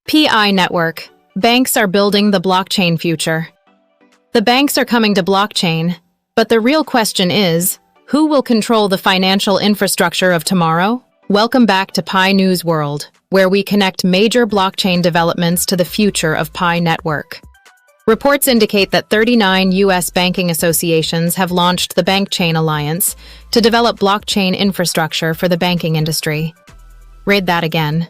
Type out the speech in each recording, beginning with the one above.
PI network. Banks are building the blockchain future. The banks are coming to blockchain, but the real question is, who will control the financial infrastructure of tomorrow? Welcome back to Pi News World, where we connect major blockchain developments to the future of Pi network. Reports indicate that 39 U.S. banking associations have launched the BankChain Alliance to develop blockchain infrastructure for the banking industry. Read that again.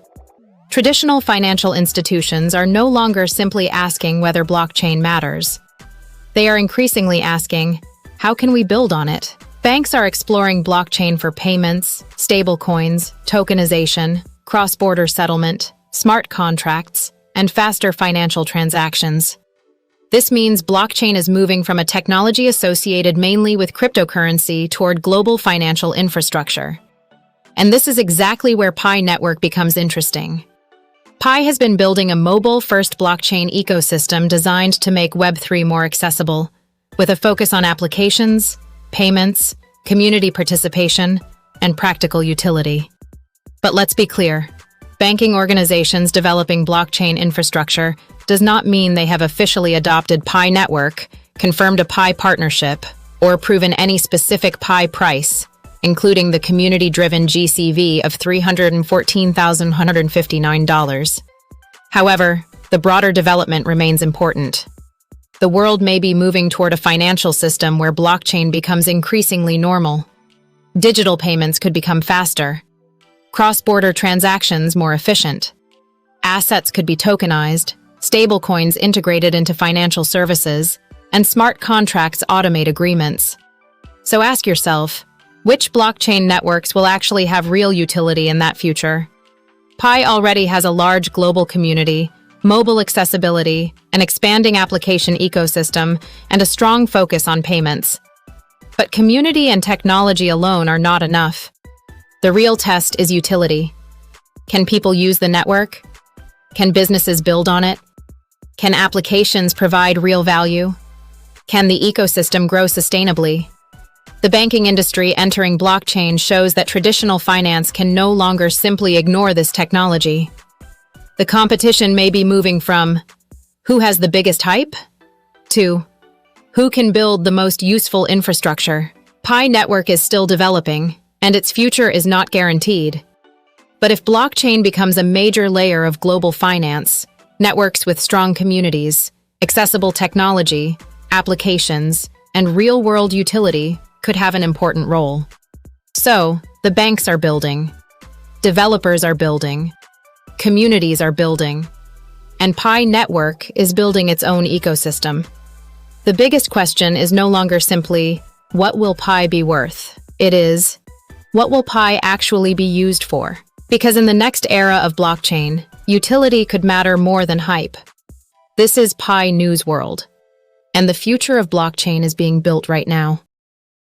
Traditional financial institutions are no longer simply asking whether blockchain matters. They are increasingly asking, how can we build on it? Banks are exploring blockchain for payments, stablecoins, tokenization, cross-border settlement, smart contracts, and faster financial transactions. This means blockchain is moving from a technology associated mainly with cryptocurrency toward global financial infrastructure. And this is exactly where Pi Network becomes interesting. Pi has been building a mobile-first blockchain ecosystem designed to make Web3 more accessible, with a focus on applications, payments, community participation, and practical utility. But let's be clear, banking organizations developing blockchain infrastructure does not mean they have officially adopted Pi Network, confirmed a Pi partnership, or proven any specific Pi price, including the community-driven GCV of $314,159. However, the broader development remains important. The world may be moving toward a financial system where blockchain becomes increasingly normal. Digital payments could become faster, cross-border transactions more efficient, assets could be tokenized, stablecoins integrated into financial services, and smart contracts automate agreements. So ask yourself, which blockchain networks will actually have real utility in that future? Pi already has a large global community, mobile accessibility, an expanding application ecosystem, and a strong focus on payments. But community and technology alone are not enough. The real test is utility. Can people use the network? Can businesses build on it? Can applications provide real value? Can the ecosystem grow sustainably? The banking industry entering blockchain shows that traditional finance can no longer simply ignore this technology. The competition may be moving from who has the biggest hype to who can build the most useful infrastructure. Pi Network is still developing, and its future is not guaranteed. But if blockchain becomes a major layer of global finance, networks with strong communities, accessible technology, applications, and real-world utility could have an important role. So, the banks are building, developers are building, communities are building, and Pi Network is building its own ecosystem. The biggest question is no longer simply, what will Pi be worth? It is, what will Pi actually be used for? Because in the next era of blockchain, utility could matter more than hype. This is Pi News World, and the future of blockchain is being built right now.